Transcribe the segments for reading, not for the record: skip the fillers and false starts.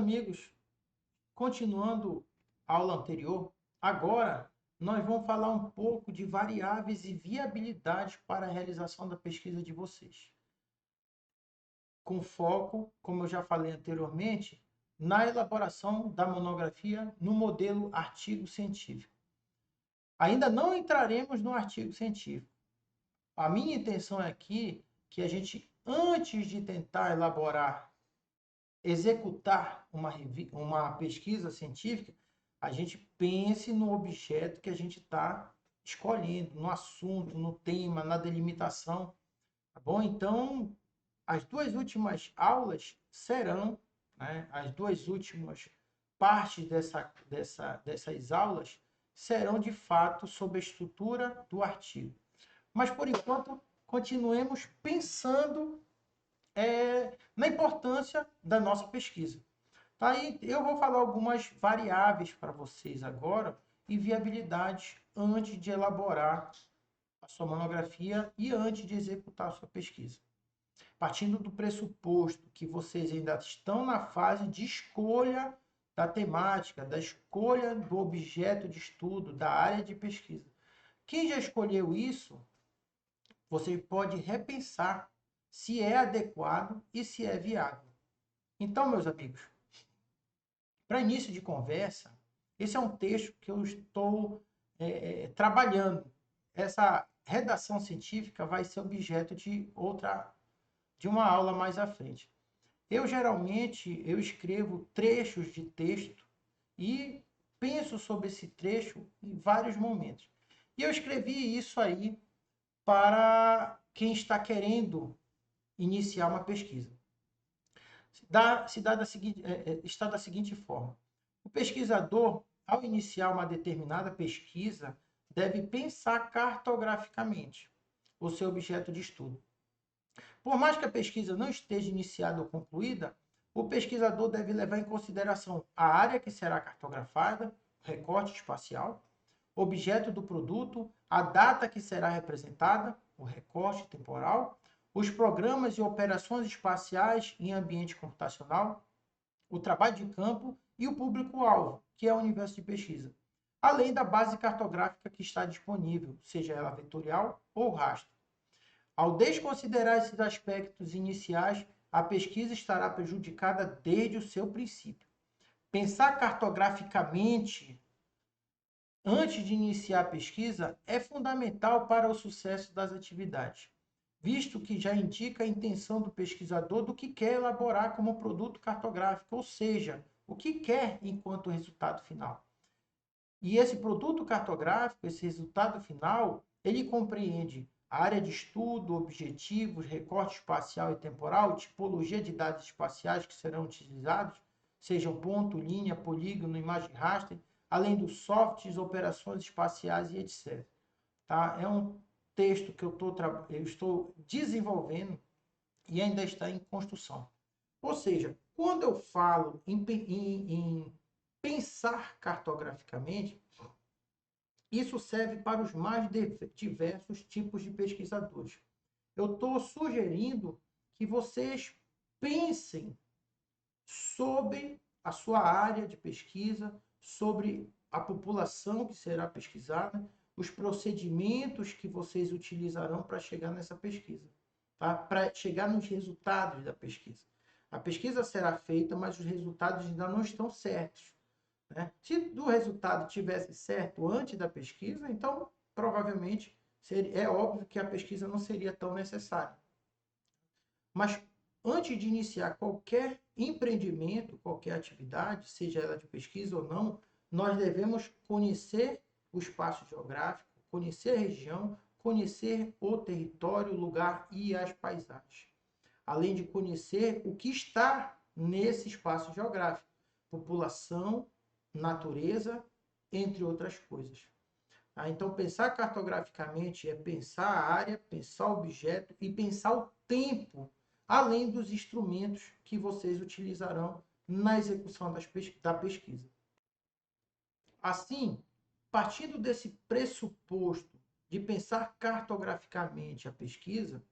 amigos, continuando a aula anterior, agora nós vamos falar um pouco de variáveis e viabilidades para a realização da pesquisa de vocês, com foco, como eu já falei anteriormente, na elaboração da monografia no modelo artigo científico. Ainda não entraremos no artigo científico. A minha intenção é aqui que a gente, antes de tentar elaborar, executar uma pesquisa científica, a gente pense no objeto que a gente está escolhendo, no assunto, no tema, na delimitação, tá bom? Então, as duas últimas aulas serão, né, as duas últimas partes dessas aulas serão, de fato, sobre a estrutura do artigo. Mas, por enquanto, continuemos pensando na importância da nossa pesquisa. Tá aí, eu vou falar algumas variáveis para vocês agora e viabilidades antes de elaborar a sua monografia e antes de executar a sua pesquisa. Partindo do pressuposto que vocês ainda estão na fase de escolha da temática, da escolha do objeto de estudo, da área de pesquisa. Quem já escolheu isso, você pode repensar se é adequado e se é viável. Então, meus amigos, para início de conversa, esse é um texto que eu estou trabalhando. Essa redação científica vai ser objeto de uma aula mais à frente. Eu geralmente escrevo trechos de texto e penso sobre esse trecho em vários momentos. E eu escrevi isso aí para quem está querendo iniciar uma pesquisa. Está da seguinte forma: o pesquisador, ao iniciar uma determinada pesquisa, deve pensar cartograficamente o seu objeto de estudo. Por mais que a pesquisa não esteja iniciada ou concluída, o pesquisador deve levar em consideração a área que será cartografada, recorte espacial, objeto do produto, a data que será representada, o recorte temporal, os programas e operações espaciais em ambiente computacional, o trabalho de campo e o público-alvo, que é o universo de pesquisa, além da base cartográfica que está disponível, seja ela vetorial ou rastro. Ao desconsiderar esses aspectos iniciais, a pesquisa estará prejudicada desde o seu princípio. Pensar cartograficamente antes de iniciar a pesquisa é fundamental para o sucesso das atividades, visto que já indica a intenção do pesquisador do que quer elaborar como produto cartográfico, ou seja, o que quer enquanto resultado final. E esse produto cartográfico, esse resultado final, ele compreende a área de estudo, objetivos, recorte espacial e temporal, tipologia de dados espaciais que serão utilizados, sejam ponto, linha, polígono, imagem raster, além dos softwares, operações espaciais e etc. Tá? É um texto que eu estou desenvolvendo e ainda está em construção. Ou seja, quando eu falo em pensar cartograficamente, isso serve para os mais diversos tipos de pesquisadores. Eu estou sugerindo que vocês pensem sobre a sua área de pesquisa, sobre a população que será pesquisada, os procedimentos que vocês utilizarão para chegar nessa pesquisa, tá? Para chegar nos resultados da pesquisa. A pesquisa será feita, mas os resultados ainda não estão certos, né? Se o resultado tivesse certo antes da pesquisa, então provavelmente é óbvio que a pesquisa não seria tão necessária. Mas antes de iniciar qualquer empreendimento, qualquer atividade, seja ela de pesquisa ou não, nós devemos conhecer o espaço geográfico, conhecer a região, conhecer o território, o lugar e as paisagens. Além de conhecer o que está nesse espaço geográfico, população, natureza, entre outras coisas. Então, pensar cartograficamente é pensar a área, pensar o objeto e pensar o tempo, além dos instrumentos que vocês utilizarão na execução da pesquisa. Assim, partindo desse pressuposto de pensar cartograficamente a pesquisa,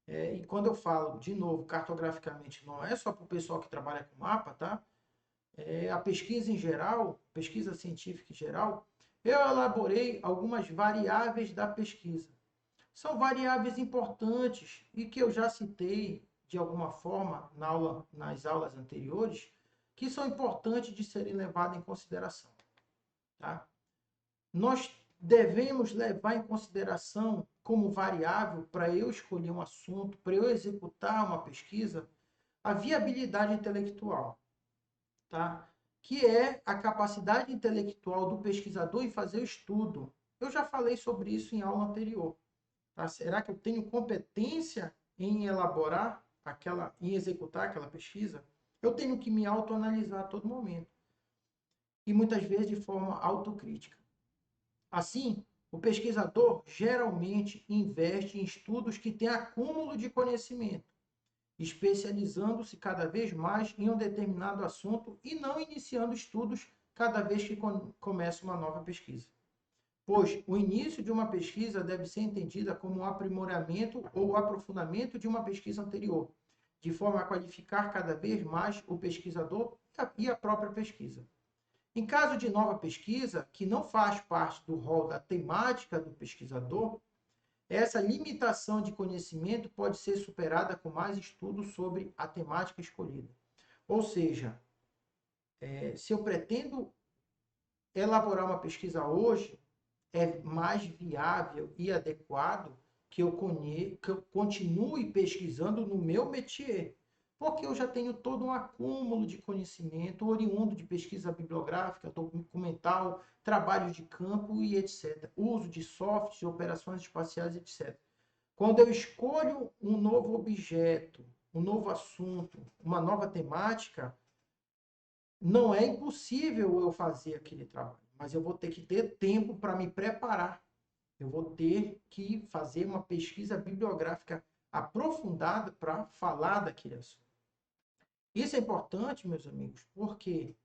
e quando eu falo, de novo, cartograficamente, não é só para o pessoal que trabalha com mapa, tá? a pesquisa em geral, pesquisa científica em geral, eu elaborei algumas variáveis da pesquisa. São variáveis importantes e que eu já citei de alguma forma nas aulas anteriores, que são importantes de serem levadas em consideração. Tá? Nós devemos levar em consideração como variável para eu escolher um assunto, para eu executar uma pesquisa, a viabilidade intelectual, tá? Que é a capacidade intelectual do pesquisador em fazer o estudo. Eu já falei sobre isso em aula anterior. Tá? Será que eu tenho competência em elaborar em executar aquela pesquisa? Eu tenho que me autoanalisar a todo momento. E muitas vezes de forma autocrítica. Assim, o pesquisador geralmente investe em estudos que têm acúmulo de conhecimento, especializando-se cada vez mais em um determinado assunto e não iniciando estudos cada vez que começa uma nova pesquisa. Pois o início de uma pesquisa deve ser entendida como um aprimoramento ou aprofundamento de uma pesquisa anterior, de forma a qualificar cada vez mais o pesquisador e a própria pesquisa. Em caso de nova pesquisa, que não faz parte do rol da temática do pesquisador, essa limitação de conhecimento pode ser superada com mais estudos sobre a temática escolhida. Ou seja, se eu pretendo elaborar uma pesquisa hoje, é mais viável e adequado que eu continue pesquisando no meu métier, porque eu já tenho todo um acúmulo de conhecimento oriundo de pesquisa bibliográfica, documental, trabalhos de campo e etc. Uso de softwares, de operações espaciais, etc. Quando eu escolho um novo objeto, um novo assunto, uma nova temática, não é impossível eu fazer aquele trabalho, mas eu vou ter que ter tempo para me preparar. Eu vou ter que fazer uma pesquisa bibliográfica aprofundada para falar daquele assunto. Isso é importante, meus amigos, porque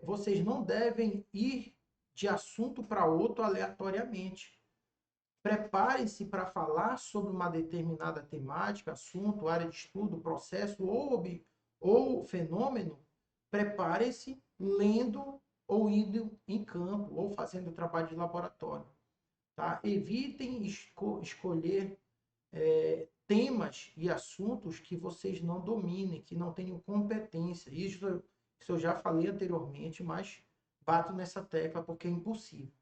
vocês não devem ir de assunto para outro aleatoriamente. Preparem-se para falar sobre uma determinada temática, assunto, área de estudo, processo ou fenômeno. Preparem-se lendo ou indo em campo ou fazendo trabalho de laboratório. Tá? Evitem escolher temas e assuntos que vocês não dominem, que não tenham competência. Isso eu já falei anteriormente, mas bato nessa tecla porque é impossível.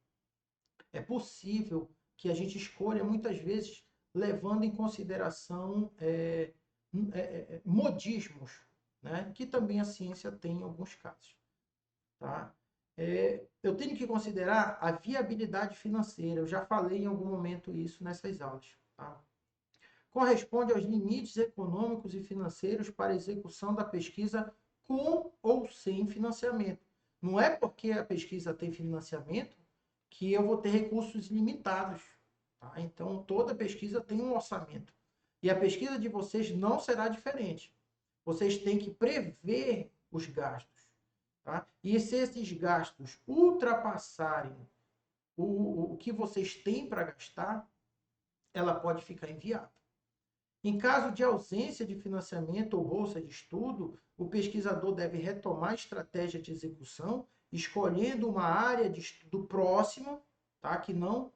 É possível que a gente escolha, muitas vezes, levando em consideração modismos, né? Que também a ciência tem em alguns casos. Tá? Eu tenho que considerar a viabilidade financeira. Eu já falei em algum momento isso nessas aulas. Tá? Corresponde aos limites econômicos e financeiros para a execução da pesquisa com ou sem financiamento. Não é porque a pesquisa tem financiamento que eu vou ter recursos limitados. Tá? Então, toda pesquisa tem um orçamento. E a pesquisa de vocês não será diferente. Vocês têm que prever os gastos. Tá? E se esses gastos ultrapassarem o que vocês têm para gastar, ela pode ficar inviável. Em caso de ausência de financiamento ou bolsa de estudo, o pesquisador deve retomar a estratégia de execução, escolhendo uma área de estudo próxima, tá? Que não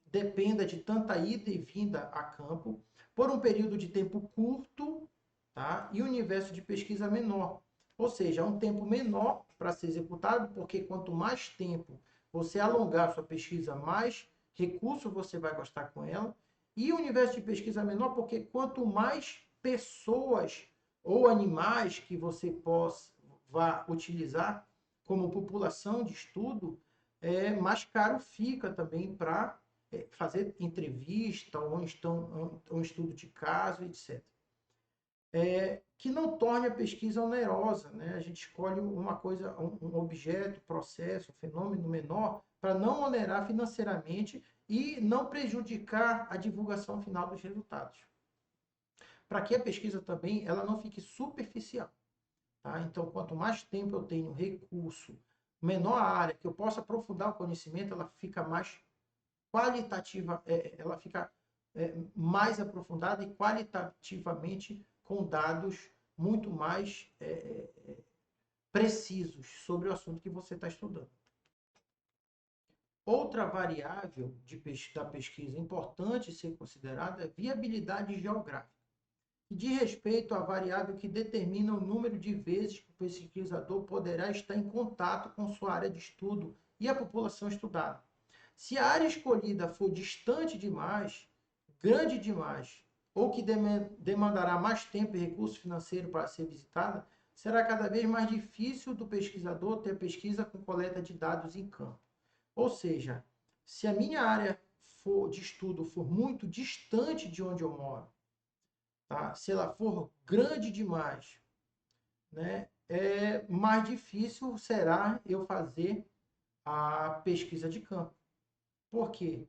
dependa de tanta ida e vinda a campo, por um período de tempo curto, tá? E um universo de pesquisa menor. Ou seja, um tempo menor para ser executado, porque quanto mais tempo você alongar sua pesquisa, mais recurso você vai gastar com ela. E o universo de pesquisa menor, porque quanto mais pessoas ou animais que você vá utilizar como população de estudo, mais caro fica também para fazer entrevista ou um estudo de caso, etc. Que não torne a pesquisa onerosa, né? A gente escolhe uma coisa, um objeto, processo, fenômeno menor, para não onerar financeiramente e não prejudicar a divulgação final dos resultados. Para que a pesquisa também ela não fique superficial. Tá? Então, quanto mais tempo eu tenho, recurso, menor a área que eu possa aprofundar o conhecimento, ela fica mais qualitativa, ela fica mais aprofundada e qualitativamente com dados muito mais precisos sobre o assunto que você está estudando. Outra variável da pesquisa importante ser considerada é a viabilidade geográfica, que diz respeito à variável que determina o número de vezes que o pesquisador poderá estar em contato com sua área de estudo e a população estudada. Se a área escolhida for distante demais, grande demais, ou que demandará mais tempo e recurso financeiro para ser visitada, será cada vez mais difícil do pesquisador ter pesquisa com coleta de dados em campo. Ou seja, se a minha área de estudo for muito distante de onde eu moro, tá? Se ela for grande demais, né, mais difícil será eu fazer a pesquisa de campo. Por quê?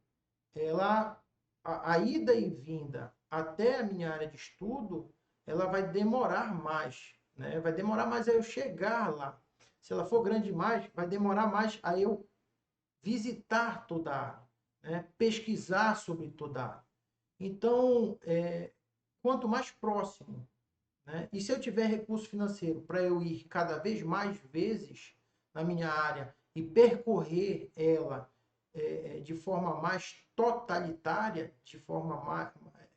A ida e vinda até a minha área de estudo, ela vai demorar mais, né? Vai demorar mais a eu chegar lá. Se ela for grande demais, vai demorar mais a eu visitar toda a área, né? Pesquisar sobre toda a área. Então, quanto mais próximo, né? E se eu tiver recurso financeiro para eu ir cada vez mais vezes na minha área e percorrer ela de forma mais totalitária, de forma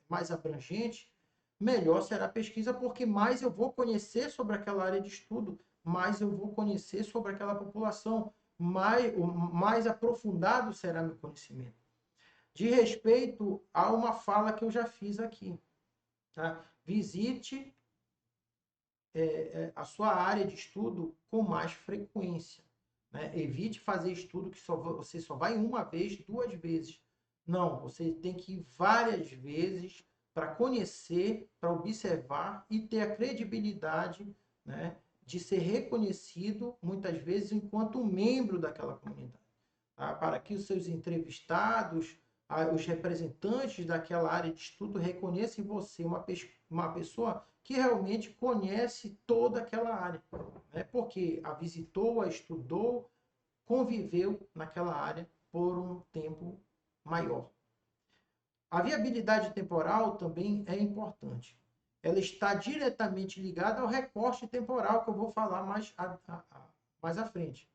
mais abrangente, melhor será a pesquisa, porque mais eu vou conhecer sobre aquela área de estudo, mais eu vou conhecer sobre aquela população, mais aprofundado será meu conhecimento. De respeito a uma fala que eu já fiz aqui, tá? Visite a sua área de estudo com mais frequência. Né? Evite fazer estudo que você só vai uma vez, duas vezes. Não, você tem que ir várias vezes para conhecer, para observar e ter a credibilidade, né, de ser reconhecido, muitas vezes, enquanto um membro daquela comunidade. Tá? Para que os seus entrevistados, os representantes daquela área de estudo reconheçam em você uma pessoa que realmente conhece toda aquela área, né? Porque a visitou, a estudou, conviveu naquela área por um tempo maior. A viabilidade temporal também é importante. Ela está diretamente ligada ao recorte temporal, que eu vou falar mais à frente,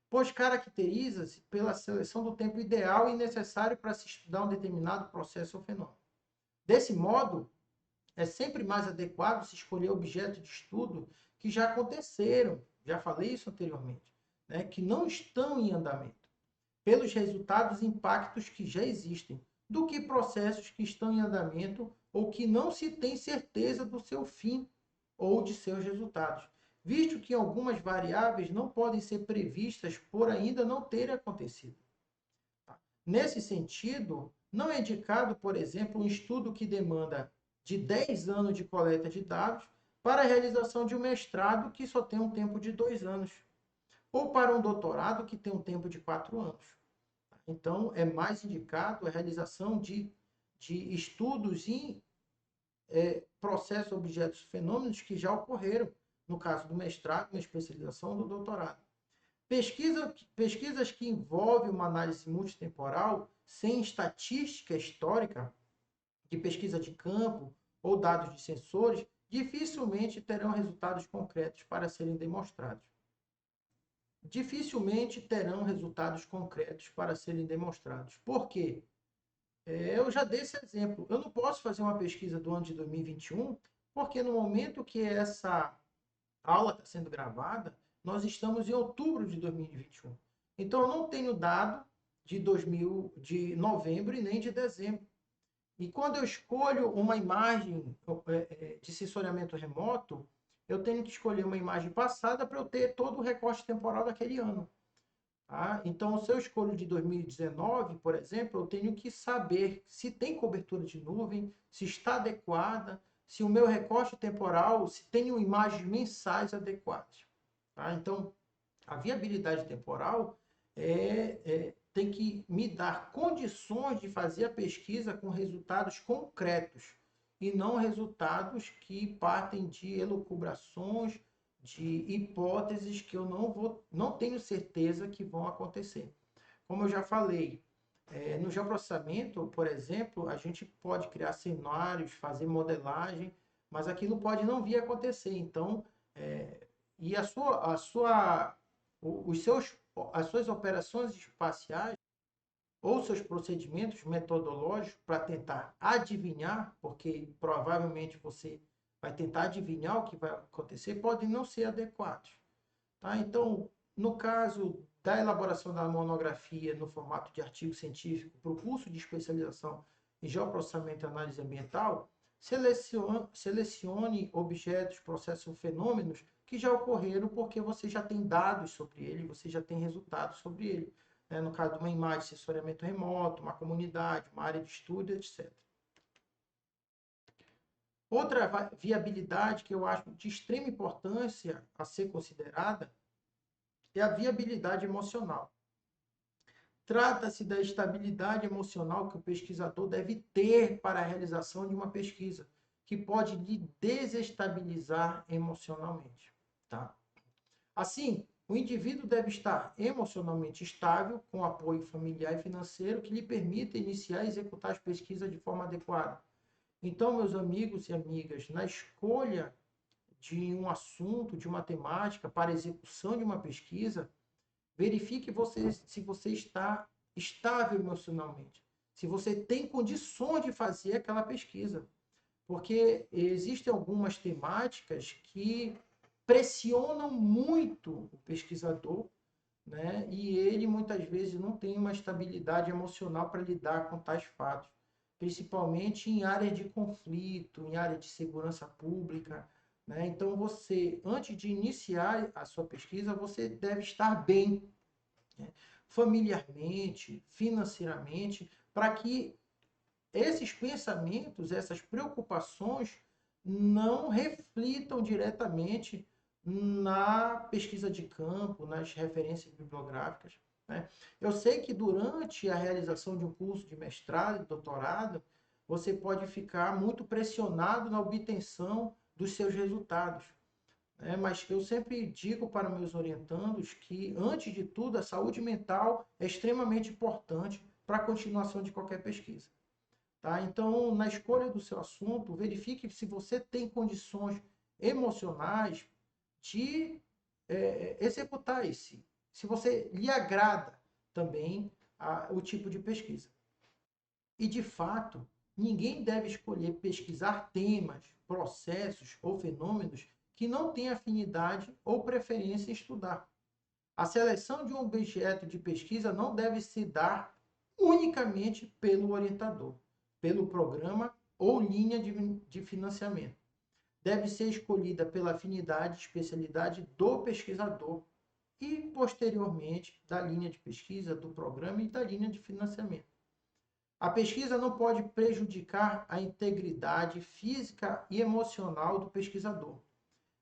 pois caracteriza-se pela seleção do tempo ideal e necessário para se estudar um determinado processo ou fenômeno. Desse modo, é sempre mais adequado se escolher objetos de estudo que já aconteceram, já falei isso anteriormente, né, que não estão em andamento, pelos resultados e impactos que já existem, do que processos que estão em andamento ou que não se tem certeza do seu fim ou de seus resultados, visto que algumas variáveis não podem ser previstas por ainda não terem acontecido. Nesse sentido, não é indicado, por exemplo, um estudo que demanda de 10 anos de coleta de dados para a realização de um mestrado que só tem um tempo de 2 anos, ou para um doutorado que tem um tempo de 4 anos. Então, é mais indicado a realização de estudos em processos, objetos, fenômenos que já ocorreram, no caso do mestrado, uma especialização do doutorado. Pesquisas que envolvem uma análise multitemporal, sem estatística histórica, de pesquisa de campo ou dados de sensores, dificilmente terão resultados concretos para serem demonstrados. Dificilmente terão resultados concretos para serem demonstrados. Por quê? Eu já dei esse exemplo. Eu não posso fazer uma pesquisa do ano de 2021, porque no momento que essa aula está sendo gravada, nós estamos em outubro de 2021. Então, eu não tenho dado de novembro e nem de dezembro. E quando eu escolho uma imagem de sensoriamento remoto, eu tenho que escolher uma imagem passada para eu ter todo o recorte temporal daquele ano. Tá? Então, se eu escolho de 2019, por exemplo, eu tenho que saber se tem cobertura de nuvem, se está adequada, se o meu recorte temporal, se tenho imagens mensais adequadas. Tá? Então, a viabilidade temporal tem que me dar condições de fazer a pesquisa com resultados concretos e não resultados que partem de elucubrações, de hipóteses que eu não tenho certeza que vão acontecer. Como eu já falei, no geoprocessamento, por exemplo, a gente pode criar cenários, fazer modelagem, mas aquilo pode não vir a acontecer. Então, e as suas operações espaciais ou seus procedimentos metodológicos para tentar adivinhar, porque provavelmente você vai tentar adivinhar o que vai acontecer, podem não ser adequados. Tá? Então, no caso da elaboração da monografia no formato de artigo científico para o curso de especialização em geoprocessamento e análise ambiental, selecione objetos, processos ou fenômenos que já ocorreram porque você já tem dados sobre ele, você já tem resultados sobre ele. Né? No caso de uma imagem de sensoriamento remoto, uma comunidade, uma área de estudo, etc. Outra viabilidade que eu acho de extrema importância a ser considerada é a viabilidade emocional. Trata-se da estabilidade emocional que o pesquisador deve ter para a realização de uma pesquisa, que pode lhe desestabilizar emocionalmente. Tá? Assim, o indivíduo deve estar emocionalmente estável, com apoio familiar e financeiro que lhe permita iniciar e executar as pesquisas de forma adequada. Então, meus amigos e amigas, na escolha de um assunto, de uma temática para a execução de uma pesquisa, verifique se você está estável emocionalmente, se você tem condições de fazer aquela pesquisa. Porque existem algumas temáticas que pressionam muito o pesquisador, né? E ele muitas vezes não tem uma estabilidade emocional para lidar com tais fatos, principalmente em áreas de conflito, em área de segurança pública, né? Então você, antes de iniciar a sua pesquisa, você deve estar bem, né? Familiarmente, financeiramente, para que esses pensamentos, essas preocupações não reflitam diretamente na pesquisa de campo, nas referências bibliográficas. Né? Eu sei que durante a realização de um curso de mestrado e doutorado, você pode ficar muito pressionado na obtenção dos seus resultados. Né? Mas eu sempre digo para meus orientandos que, antes de tudo, a saúde mental é extremamente importante para a continuação de qualquer pesquisa. Tá? Então, na escolha do seu assunto, verifique se você tem condições emocionais de executar se você lhe agrada também o tipo de pesquisa. E, de fato, ninguém deve escolher pesquisar temas, processos ou fenômenos que não tem afinidade ou preferência em estudar. A seleção de um objeto de pesquisa não deve se dar unicamente pelo orientador, pelo programa ou linha de financiamento. Deve ser escolhida pela afinidade e especialidade do pesquisador e, posteriormente, da linha de pesquisa, do programa e da linha de financiamento. A pesquisa não pode prejudicar a integridade física e emocional do pesquisador,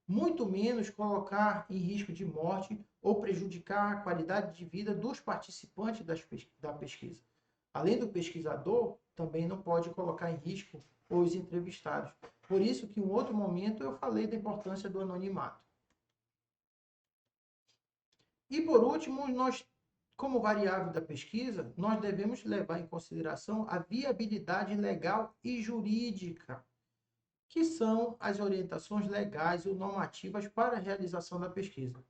muito menos colocar em risco de morte ou prejudicar a qualidade de vida dos participantes da pesquisa. Além do pesquisador, também não pode colocar em risco os entrevistados. Por isso que em um outro momento eu falei da importância do anonimato. E por último, nós, como variável da pesquisa, nós devemos levar em consideração a viabilidade legal e jurídica, que são as orientações legais ou normativas para a realização da pesquisa.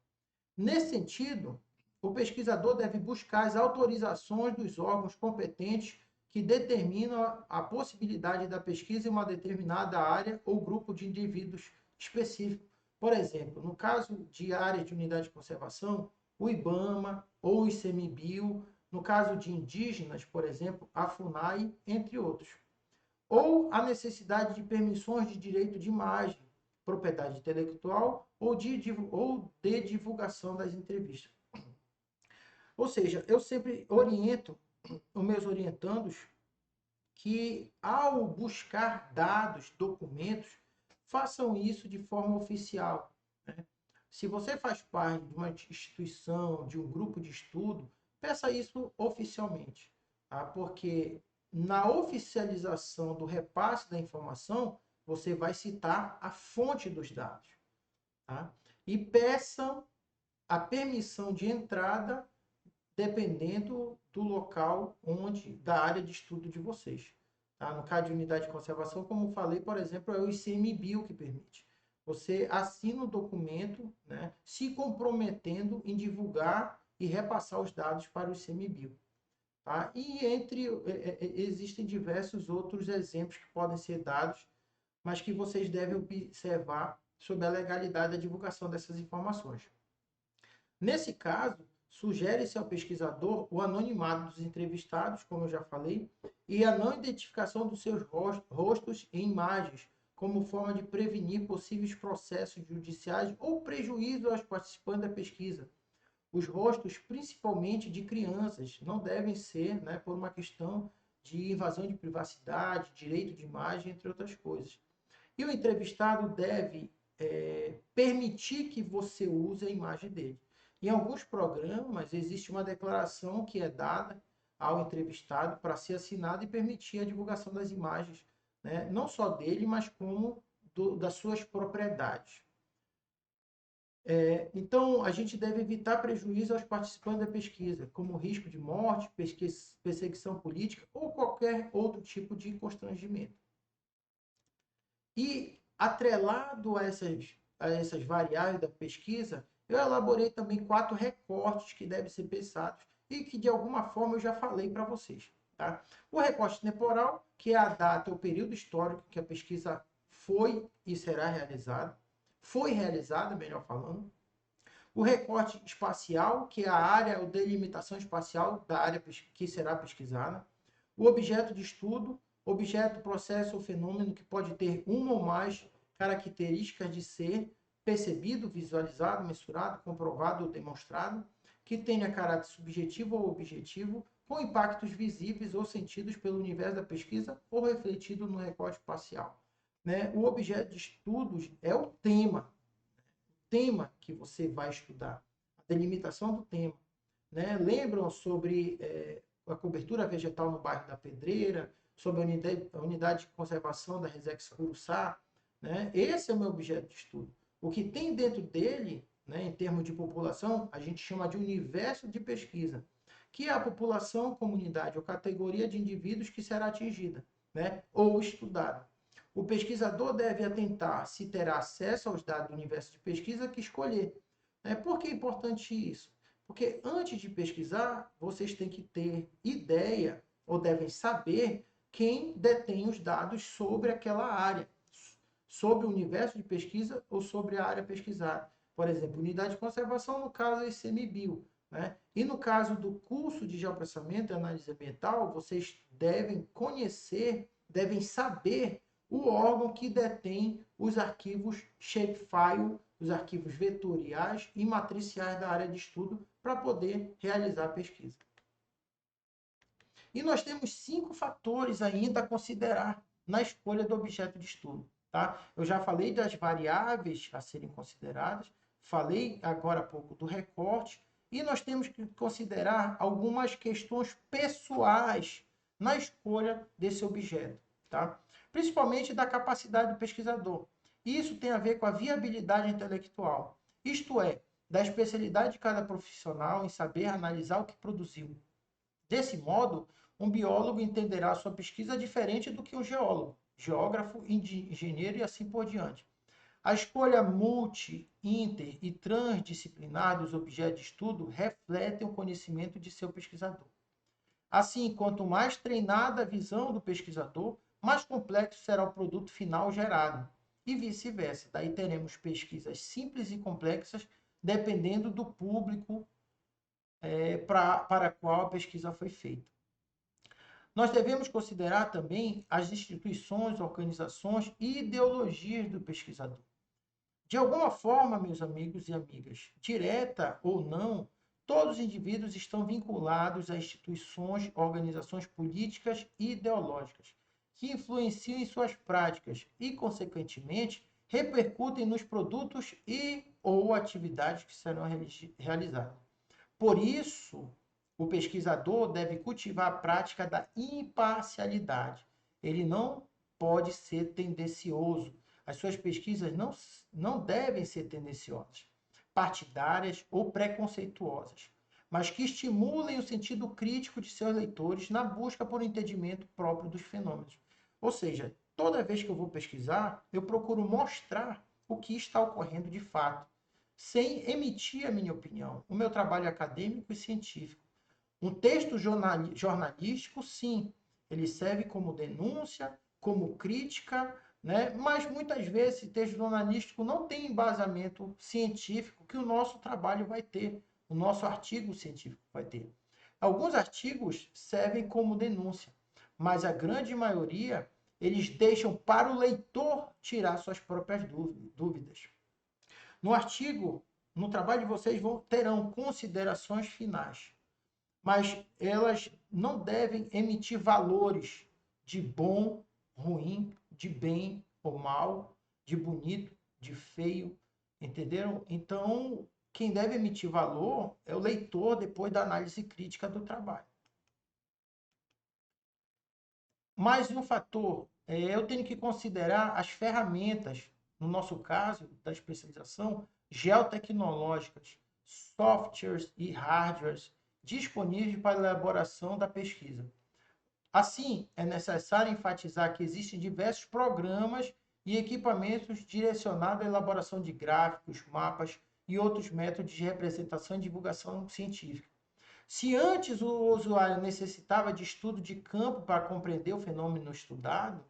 Nesse sentido, o pesquisador deve buscar as autorizações dos órgãos competentes que determinam a possibilidade da pesquisa em uma determinada área ou grupo de indivíduos específico. Por exemplo, no caso de áreas de unidade de conservação, o IBAMA ou o ICMBio, no caso de indígenas, por exemplo, a FUNAI, entre outros. Ou a necessidade de permissões de direito de imagem, propriedade intelectual ou de divulgação das entrevistas. Ou seja, eu sempre oriento os meus orientandos que, ao buscar dados, documentos, façam isso de forma oficial. Né? Se você faz parte de uma instituição, de um grupo de estudo, peça isso oficialmente. Tá? Porque na oficialização do repasse da informação, você vai citar a fonte dos dados. Tá? E peçam a permissão de entrada dependendo do local da área de estudo de vocês. Tá? No caso de unidade de conservação, como falei, por exemplo, é o ICMBio que permite. Você assina o documento, né, se comprometendo em divulgar e repassar os dados para o ICMBio. Tá? E existem diversos outros exemplos que podem ser dados, mas que vocês devem observar sobre a legalidade da divulgação dessas informações. Nesse caso, sugere-se ao pesquisador o anonimato dos entrevistados, como eu já falei, e a não identificação dos seus rostos e imagens, como forma de prevenir possíveis processos judiciais ou prejuízo aos participantes da pesquisa. Os rostos, principalmente de crianças, não devem ser, né, por uma questão de invasão de privacidade, direito de imagem, entre outras coisas. E o entrevistado deve permitir que você use a imagem dele. Em alguns programas, existe uma declaração que é dada ao entrevistado para ser assinada e permitir a divulgação das imagens, né? Não só dele, mas como das suas propriedades. Então, a gente deve evitar prejuízo aos participantes da pesquisa, como risco de morte, perseguição política ou qualquer outro tipo de constrangimento. E, atrelado a essas variáveis da pesquisa, eu elaborei também 4 recortes que devem ser pensados e que, de alguma forma, eu já falei para vocês. Tá? O recorte temporal, que é a data, o período histórico que a pesquisa foi e será realizada. Foi realizada, melhor falando. O recorte espacial, que é a área ou delimitação espacial da área que será pesquisada. O objeto de estudo, objeto, processo ou fenômeno que pode ter uma ou mais características de ser percebido, visualizado, mensurado, comprovado ou demonstrado, que tenha caráter subjetivo ou objetivo, com impactos visíveis ou sentidos pelo universo da pesquisa ou refletido no recorte espacial. Né? O objeto de estudos é o tema que você vai estudar, a delimitação do tema. Né? Lembram sobre a cobertura vegetal no bairro da Pedreira, sobre a unidade de conservação da Resex Curuçá? Né? Esse é o meu objeto de estudo. O que tem dentro dele, né, em termos de população, a gente chama de universo de pesquisa, que é a população, comunidade ou categoria de indivíduos que será atingida, né, ou estudada. O pesquisador deve atentar se terá acesso aos dados do universo de pesquisa que escolher. Por que é importante isso? Porque antes de pesquisar, vocês têm que ter ideia, ou devem saber, quem detém os dados sobre aquela área, sobre o universo de pesquisa ou sobre a área pesquisada. Por exemplo, unidade de conservação, no caso, é ICMBio. Né? E no caso do curso de geoprocessamento e análise ambiental, vocês devem conhecer, devem saber o órgão que detém os arquivos shapefile, os arquivos vetoriais e matriciais da área de estudo para poder realizar a pesquisa. E nós temos 5 fatores ainda a considerar na escolha do objeto de estudo. Tá? Eu já falei das variáveis a serem consideradas, falei agora há pouco do recorte, e nós temos que considerar algumas questões pessoais na escolha desse objeto. Tá? Principalmente da capacidade do pesquisador. Isso tem a ver com a viabilidade intelectual, isto é, da especialidade de cada profissional em saber analisar o que produziu. Desse modo, um biólogo entenderá sua pesquisa diferente do que um geólogo, geógrafo, engenheiro e assim por diante. A escolha multi, inter e transdisciplinar dos objetos de estudo refletem o conhecimento de seu pesquisador. Assim, quanto mais treinada a visão do pesquisador, mais complexo será o produto final gerado. E vice-versa. Daí teremos pesquisas simples e complexas, dependendo do público para qual a pesquisa foi feita. Nós devemos considerar também as instituições, organizações e ideologias do pesquisador. De alguma forma, meus amigos e amigas, direta ou não, todos os indivíduos estão vinculados a instituições, organizações políticas e ideológicas, que influenciam em suas práticas e, consequentemente, repercutem nos produtos e ou atividades que serão realizadas. Por isso, o pesquisador deve cultivar a prática da imparcialidade. Ele não pode ser tendencioso. As suas pesquisas não devem ser tendenciosas, partidárias ou preconceituosas, mas que estimulem o sentido crítico de seus leitores na busca por um entendimento próprio dos fenômenos. Ou seja, toda vez que eu vou pesquisar, eu procuro mostrar o que está ocorrendo de fato, sem emitir a minha opinião. O meu trabalho é acadêmico e científico. Um texto jornalístico, sim, ele serve como denúncia, como crítica, né? Mas muitas vezes texto jornalístico não tem embasamento científico que o nosso trabalho vai ter, o nosso artigo científico vai ter. Alguns artigos servem como denúncia, mas a grande maioria eles deixam para o leitor tirar suas próprias dúvidas. No artigo, no trabalho de vocês terão considerações finais, mas elas não devem emitir valores de bom, ruim, de bem ou mal, de bonito, de feio, entenderam? Então, quem deve emitir valor é o leitor depois da análise crítica do trabalho. Mais um fator, eu tenho que considerar as ferramentas, no nosso caso, da especialização, geotecnológicas, softwares e hardwares disponíveis para a elaboração da pesquisa. Assim, é necessário enfatizar que existem diversos programas e equipamentos direcionados à elaboração de gráficos, mapas e outros métodos de representação e divulgação científica. Se antes o usuário necessitava de estudo de campo para compreender o fenômeno estudado,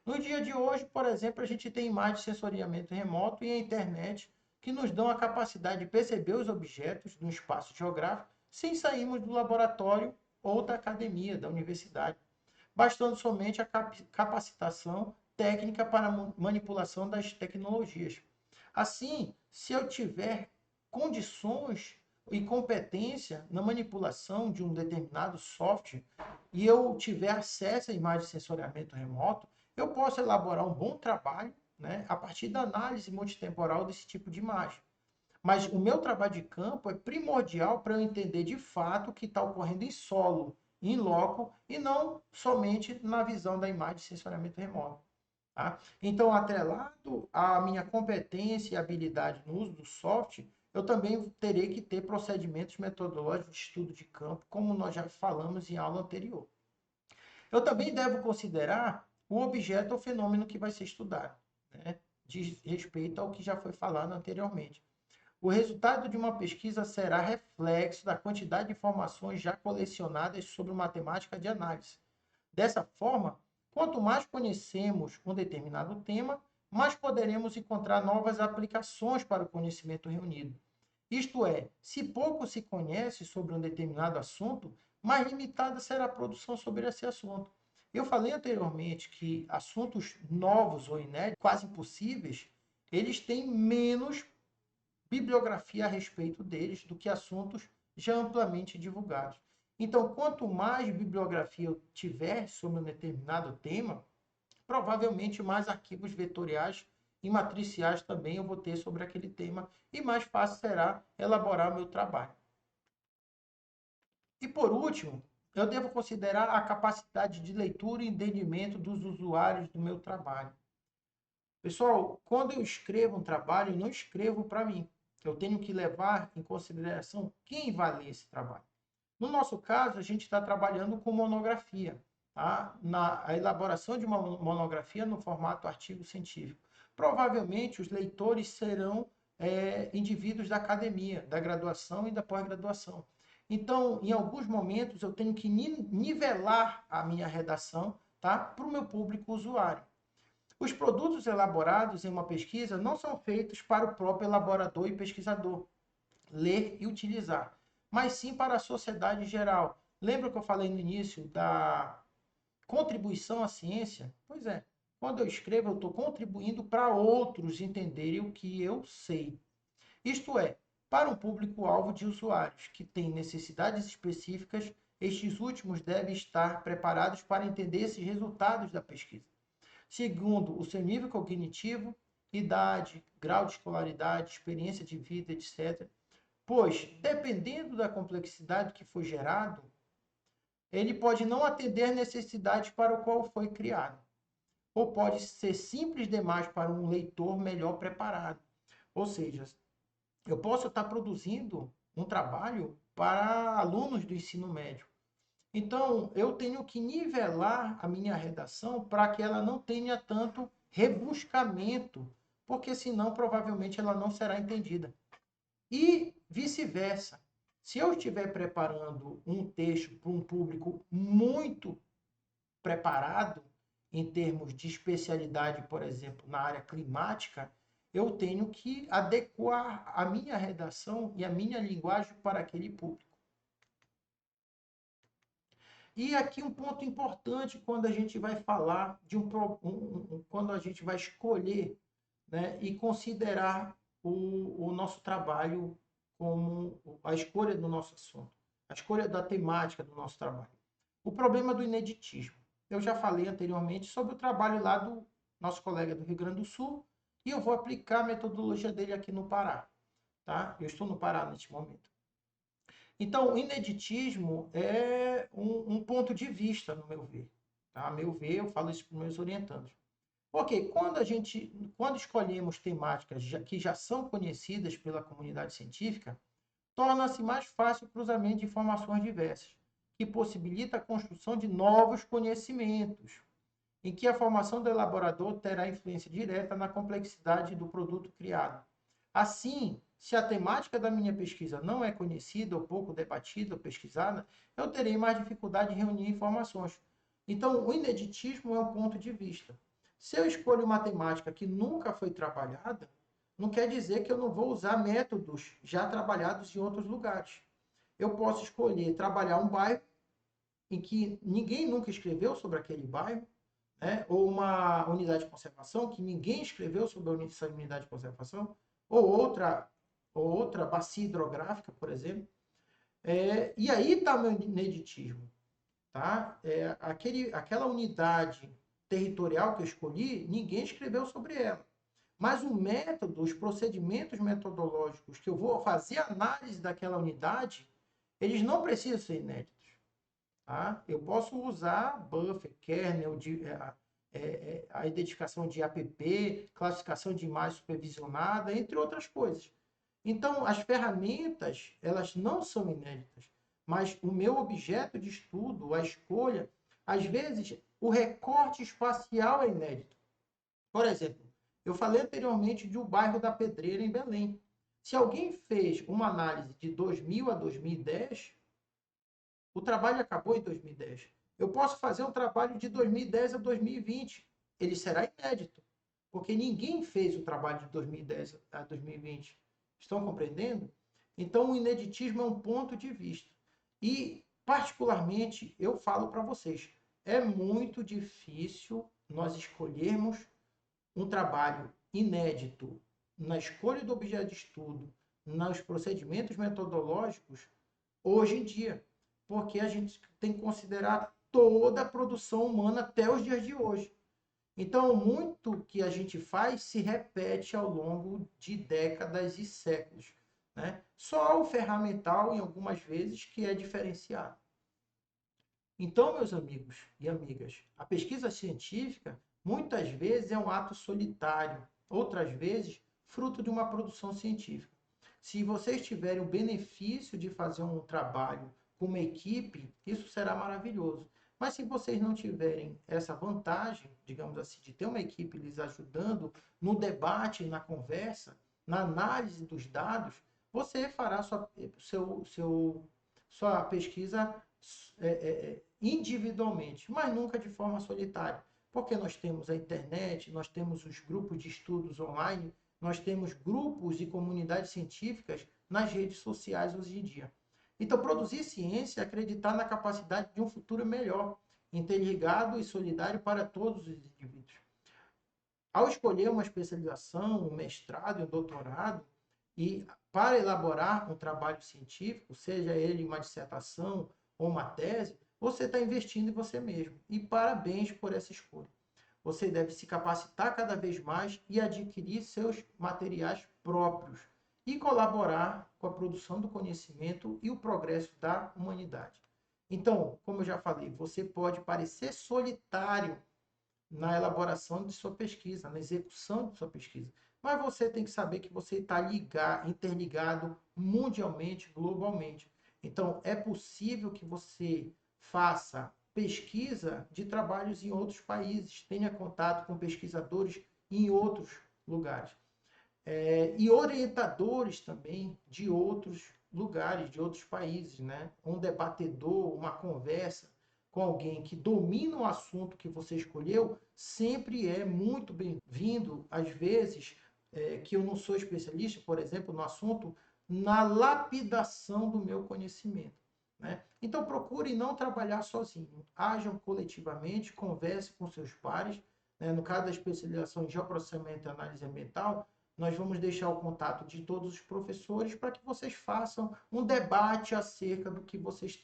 no dia de hoje, por exemplo, a gente tem imagens de sensoriamento remoto e a internet que nos dão a capacidade de perceber os objetos no espaço geográfico sem sairmos do laboratório ou da academia, da universidade, bastando somente a capacitação técnica para a manipulação das tecnologias. Assim, se eu tiver condições e competência na manipulação de um determinado software e eu tiver acesso à imagem de sensoriamento remoto, eu posso elaborar um bom trabalho, né, a partir da análise multitemporal desse tipo de imagem. Mas o meu trabalho de campo é primordial para eu entender de fato o que está ocorrendo em solo, em loco, e não somente na visão da imagem de sensoriamento remoto. Tá? Então, atrelado à minha competência e habilidade no uso do software, eu também terei que ter procedimentos metodológicos de estudo de campo, como nós já falamos em aula anterior. Eu também devo considerar o objeto ou fenômeno que vai ser estudado, né? De respeito ao que já foi falado anteriormente. O resultado de uma pesquisa será reflexo da quantidade de informações já colecionadas sobre matemática de análise. Dessa forma, quanto mais conhecemos um determinado tema, mais poderemos encontrar novas aplicações para o conhecimento reunido. Isto é, se pouco se conhece sobre um determinado assunto, mais limitada será a produção sobre esse assunto. Eu falei anteriormente que assuntos novos ou inéditos, quase impossíveis, eles têm menos bibliografia a respeito deles do que assuntos já amplamente divulgados. Então, quanto mais bibliografia eu tiver sobre um determinado tema, provavelmente mais arquivos vetoriais e matriciais também eu vou ter sobre aquele tema e mais fácil será elaborar o meu trabalho. E por último, eu devo considerar a capacidade de leitura e entendimento dos usuários do meu trabalho. Pessoal, quando eu escrevo um trabalho, eu não escrevo para mim. Eu tenho que levar em consideração quem vai ler esse trabalho. No nosso caso, a gente está trabalhando com monografia, tá? A elaboração de uma monografia no formato artigo científico. Provavelmente os leitores serão indivíduos da academia, da graduação e da pós-graduação. Então, em alguns momentos, eu tenho que nivelar a minha redação, tá? Para o meu público usuário. Os produtos elaborados em uma pesquisa não são feitos para o próprio elaborador e pesquisador ler e utilizar, mas sim para a sociedade em geral. Lembra que eu falei no início da contribuição à ciência? Pois é, quando eu escrevo, eu estou contribuindo para outros entenderem o que eu sei. Isto é, para um público-alvo de usuários que têm necessidades específicas, estes últimos devem estar preparados para entender esses resultados da pesquisa, segundo o seu nível cognitivo, idade, grau de escolaridade, experiência de vida, etc. Pois, dependendo da complexidade que foi gerado, ele pode não atender às necessidades para o qual foi criado, ou pode ser simples demais para um leitor melhor preparado. Ou seja, eu posso estar produzindo um trabalho para alunos do ensino médio. Então, eu tenho que nivelar a minha redação para que ela não tenha tanto rebuscamento porque senão provavelmente ela não será entendida. E vice-versa. Se eu estiver preparando um texto para um público muito preparado, em termos de especialidade, por exemplo, na área climática, eu tenho que adequar a minha redação e a minha linguagem para aquele público. E aqui um ponto importante quando a gente vai falar de quando a gente vai escolher, né, e considerar o nosso trabalho como a escolha do nosso assunto, a escolha da temática do nosso trabalho. O problema do ineditismo. Eu já falei anteriormente sobre o trabalho lá do nosso colega do Rio Grande do Sul e eu vou aplicar a metodologia dele aqui no Pará. Tá? Eu estou no Pará neste momento. Então, o ineditismo é um ponto de vista, no meu ver. Tá? A meu ver, eu falo isso para os meus orientandos. Ok, quando escolhemos temáticas que já são conhecidas pela comunidade científica, torna-se mais fácil o cruzamento de informações diversas, que possibilita a construção de novos conhecimentos, em que a formação do elaborador terá influência direta na complexidade do produto criado. Assim, se a temática da minha pesquisa não é conhecida, ou pouco debatida ou pesquisada, eu terei mais dificuldade em reunir informações. Então, o ineditismo é um ponto de vista. Se eu escolho uma temática que nunca foi trabalhada, não quer dizer que eu não vou usar métodos já trabalhados em outros lugares. Eu posso escolher trabalhar um bairro em que ninguém nunca escreveu sobre aquele bairro, né? Ou uma unidade de conservação que ninguém escreveu sobre essa unidade de conservação, ou outra bacia hidrográfica, por exemplo. E aí está meu ineditismo. Tá? Aquela unidade territorial que eu escolhi, ninguém escreveu sobre ela. Mas o método, os procedimentos metodológicos que eu vou fazer análise daquela unidade, eles não precisam ser inéditos. Tá? Eu posso usar buffer, kernel, a identificação de app, classificação de imagem supervisionada, entre outras coisas. Então, as ferramentas, elas não são inéditas, mas o meu objeto de estudo, a escolha, às vezes, o recorte espacial é inédito. Por exemplo, eu falei anteriormente do bairro da Pedreira, em Belém. Se alguém fez uma análise de 2000 a 2010, o trabalho acabou em 2010. Eu posso fazer um trabalho de 2010 a 2020. Ele será inédito, porque ninguém fez o trabalho de 2010 a 2020. Estão compreendendo? Então, o ineditismo é um ponto de vista. E, particularmente, eu falo para vocês, é muito difícil nós escolhermos um trabalho inédito na escolha do objeto de estudo, nos procedimentos metodológicos, hoje em dia, porque a gente tem que considerar toda a produção humana até os dias de hoje. Então, muito que a gente faz se repete ao longo de décadas e séculos. Né? Só o ferramental, em algumas vezes, que é diferenciado. Então, meus amigos e amigas, a pesquisa científica muitas vezes é um ato solitário, outras vezes fruto de uma produção científica. Se vocês tiverem o benefício de fazer um trabalho com uma equipe, isso será maravilhoso. Mas se vocês não tiverem essa vantagem, digamos assim, de ter uma equipe lhes ajudando no debate, na conversa, na análise dos dados, você fará sua pesquisa individualmente, mas nunca de forma solitária. Porque nós temos a internet, nós temos os grupos de estudos online, nós temos grupos e comunidades científicas nas redes sociais hoje em dia. Então, produzir ciência é acreditar na capacidade de um futuro melhor, interligado e solidário para todos os indivíduos. Ao escolher uma especialização, um mestrado e um doutorado, e para elaborar um trabalho científico, seja ele uma dissertação ou uma tese, você está investindo em você mesmo. E parabéns por essa escolha. Você deve se capacitar cada vez mais e adquirir seus materiais próprios e colaborar com a produção do conhecimento e o progresso da humanidade. Então, como eu já falei, você pode parecer solitário na elaboração de sua pesquisa, na execução de sua pesquisa. Mas você tem que saber que você está interligado mundialmente, globalmente. Então, é possível que você faça pesquisa de trabalhos em outros países, tenha contato com pesquisadores em outros lugares. E orientadores também de outros lugares, de outros países, né? Um debatedor, uma conversa com alguém que domina o assunto que você escolheu, sempre é muito bem-vindo. Às vezes, que eu não sou especialista, por exemplo, no assunto, na lapidação do meu conhecimento, né? Então, procure não trabalhar sozinho. Ajam coletivamente, converse com seus pares, né? No caso da especialização em geoprocessamento e análise ambiental, nós vamos deixar o contato de todos os professores para que vocês façam um debate acerca do que vocês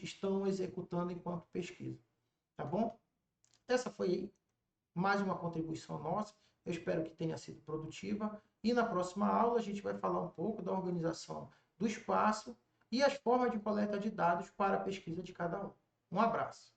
estão executando enquanto pesquisa. Tá bom? Essa foi mais uma contribuição nossa. Eu espero que tenha sido produtiva. E na próxima aula a gente vai falar um pouco da organização do espaço e as formas de coleta de dados para a pesquisa de cada um. Um abraço.